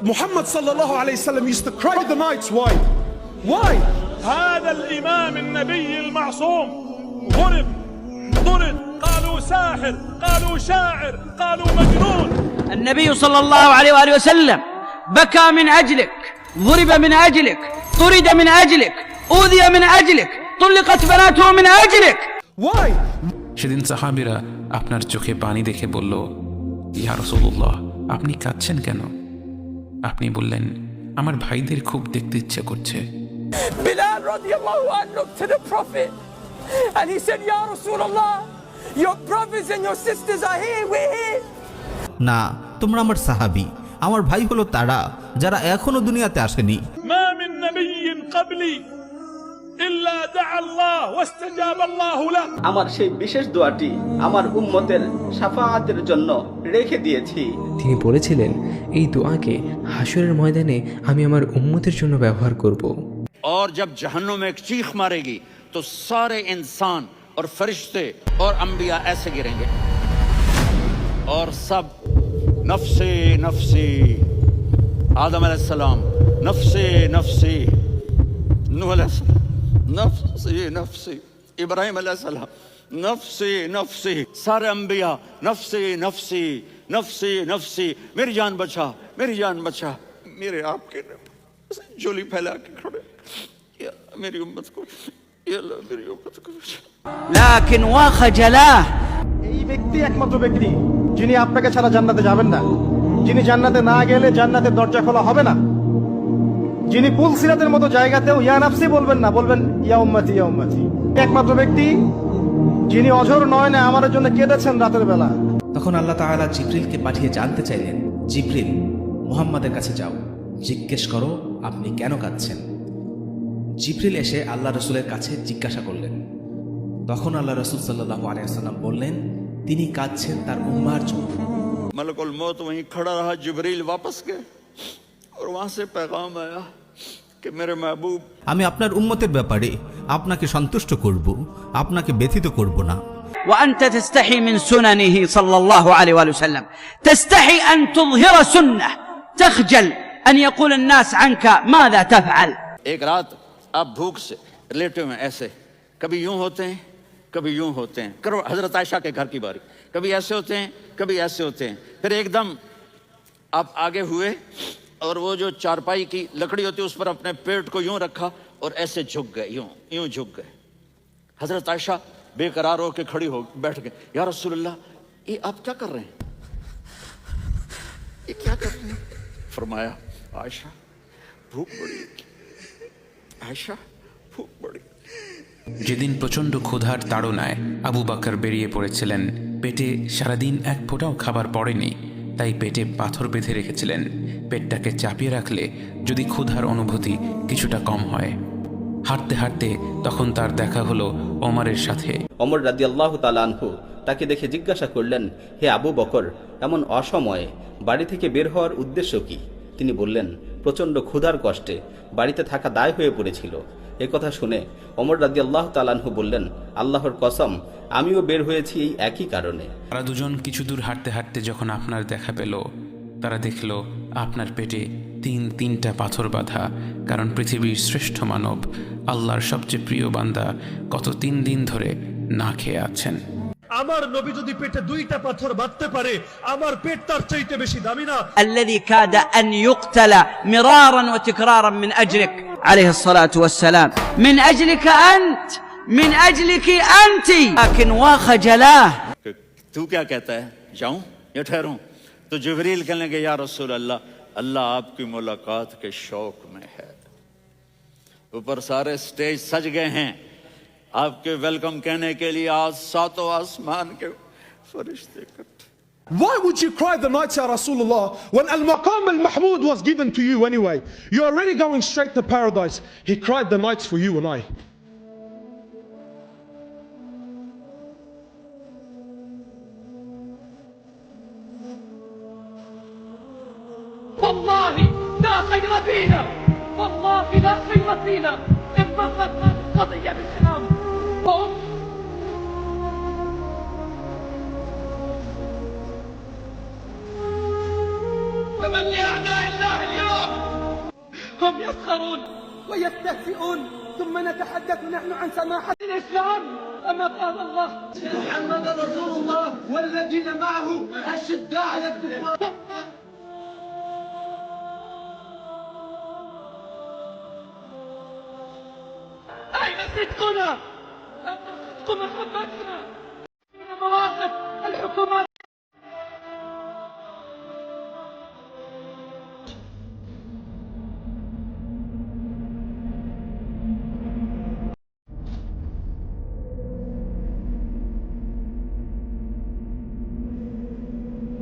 Muhammad sallallahu alayhi wasallam used to cry the nights. Why? Why? هذا الإمام النبي المعصوم ضرب قالوا ساحر قالوا شاعر قالوا مجنون. النبي صلى الله عليه وآله وسلم بكى من أجلك، ضرب من أجلك، طرد من أجلك، أوذي من أجلك، طلقت بناته من أجلك. Why? সেদিন সাহাবীরা আপনার চোখে পানি দেখে বলল, ইয়া রাসূলুল্লাহ, আপনি কাঁদছেন কেন? আপনি বললেন, আমার ভাইদের খুব দেখতে ইচ্ছে করছে। Bilal radiallahu anhu looked to the Prophet and he said, Ya Rasulullah, your brothers and your sisters are here, we're here. না, তোমরা আমার সাহাবী, আমার ভাই হলো তারা যারা এখনো দুনিয়াতে আসেনি। ما من نبي قبلي إلا دعا الله واستجاب الله له. আমার সেই বিশেষ দোয়াটি আমার উম্মতের শাফাআতের জন্য রেখে দিয়েছি। তিনি বলেছিলেন, এই দোয়াকে হাশরের ময়দানে আমি আমার উম্মতের জন্য ব্যবহার করব। और जब जहन्नुम में एक चीख मारेगी तो सारे इंसान और फरिश्ते और अंबिया ऐसे गिरेंगे और सब नफ्से नफ्सी, आदम अलैहिस्सलाम नफ्से नफ्सी, नूह अलैहिस्सलाम नफ्सी नफ्सी, इब्राहिम अलैहिस्सलाम नफ्सी नफ्सी, सारे अंबिया नफ्सी नफ्सी नफ्सी नफ्सी, मेरी जान बचा, मेरी जान बचा। मेरे आपके झोली फैला के खड़े, मेरी उम्मत को, या अल्लाह मेरी उम्मत को। لكن وخجلاه. এই ব্যক্তি একমাত্র ব্যক্তি যিনি আপনাকে ছাড়া জান্নাতে যাবেন না, যিনি জান্নাতে না গেলে জান্নাতের দরজা খোলা হবে না, যিনি পুল সিরাতের মতো জায়গাতেও ইয়া নাফসি বলবেন না, বলবেন ইয়া উম্মতি ইয়া উম্মতি। একমাত্র ব্যক্তি যিনি অঝর নয়নে আমার জন্য কেঁদেছেন রাতের বেলা। তখন আল্লাহ তাআলা জিবরিলকে পাঠিয়ে জানতে চাইলেন, জিবরিল, মুহাম্মাদের কাছে যাও, জিজ্ঞেস করো আপনি কেন কাঁদছেন। জিবরিল এসে আল্লাহ রসুলের কাছে জিজ্ঞাসা করলেন। তখন আল্লাহ রসুল সাল্লাল্লাহু আলাইহি ওয়াসাল্লাম বললেন, তিনি কাঁদছেন তার উম্মার জন্য। मलकुल मौत वहीं खड़ा रहा, जिब्रील वापस गए और वहां से पैगाम आया कि मेरे महबूब, আমি আপনার উম্মতের ব্যাপারে আপনাকে সন্তুষ্ট করব, আপনাকে ব্যথিত করব না। وأنت تستحي من سننه صلى الله عليه وآله وسلم، تستحي أن تظهر سنة، تخجل أن يقول الناس عنك ماذا تفعل. एक रात आप भूख से लेटे हुए ऐसे, कभी यूं होते हैं कभी यूं होते हैं, करो हजरत आयशा के घर की बारी, कभी ऐसे होते हैं कभी ऐसे होते हैं, फिर एकदम आप आगे हुए और वो जो चारपाई की लकड़ी होती है उस पर अपने पेट को यूं रखा और ऐसे झुक गए, यूं यूं झुक गए। हजरत आयशा बेकरार होकर खड़ी हो बैठ गए, या रसूलुल्लाह, ये आप क्या कर रहे हैं, ये क्या कर रहे हैं? फरमाया, आयशा भूख बड़ी, आयशा भूख बड़ी। যেদিন প্রচণ্ড ক্ষুধার তাড়নায় আবু বকর বেরিয়ে পড়েছিলেন, পেটে সারাদিন এক ফোঁটাও খাবার পড়েনি, তাই পেটে পাথর বেঁধে রেখেছিলেন। পেটটাকে চাপিয়ে রাখলে যদি ক্ষুধার অনুভূতি কিছুটা কম হয়। হাঁটতে হাঁটতে তখন তার দেখা হলো ওমরের সাথে। ওমর রাদিয়াল্লাহু তাআলা আনহু তাকে দেখে জিজ্ঞাসা করলেন, হে আবু বকর, এমন অসময়ে বাড়ি থেকে বের হওয়ার উদ্দেশ্য কি? তিনি বললেন, প্রচণ্ড ক্ষুধার কষ্টে বাড়িতে থাকা দায় হয়ে পড়েছিল। এ কথা শুনে ওমর রাদিয়াল্লাহু তাআলা আনহু বললেন, আল্লাহর কসম, আমিও বের হয়েছি এই একই কারণে। তারা দুজন কিছু দূর হাঁটতে হাঁটতে যখন আপনার দেখা পেল, তারা দেখল আপনার পেটে তিনটা পাথর বাঁধা, কারণ পৃথিবীর শ্রেষ্ঠ মানব, আল্লাহর সবচেয়ে প্রিয় বান্দা গত 3 দিন ধরে না খেয়ে আছেন। আমার নবী যদি পেটে 2টা পাথর বাঁধতে পারে, আমার পেট তার চাইতে বেশি দামি না। الذي كاد أن يقتل مرارا وتكرارا من أجلك عليه الصلاة والسلام، من أجلك أنت، من أجلك أنت، لكن وخجلاه. तू क्या कहता है, जाऊं या ठहरूं? तो जिब्रील कहने लगे, या रसूल अल्लाह, अल्लाह आपकी मुलाकात के शौक में है। ऊपर सारे स्टेज सज गए हैं आपके वेलकम कहने के लिए, आज 7 आसमान के फरिश्ते इकट्ठे। Why would you cry the nights, Ya Rasulullah, when Al-Maqam Al-Mahmud was given to you anyway? You're already going straight to paradise. He cried the nights for you and I. والله لا خير فينا، والله لا خير فينا إن ضغط القضية بالكلام. فمن لأعداء الله اليوم يسخرون ويستهزئون ثم نتحدث نحن عن سماحة الإسلام كما قال الله محمد رسول الله والذين معه أشداء على الكفار. أين صدقنا؟ أين صدق محبتنا؟ من مواقف الحكومات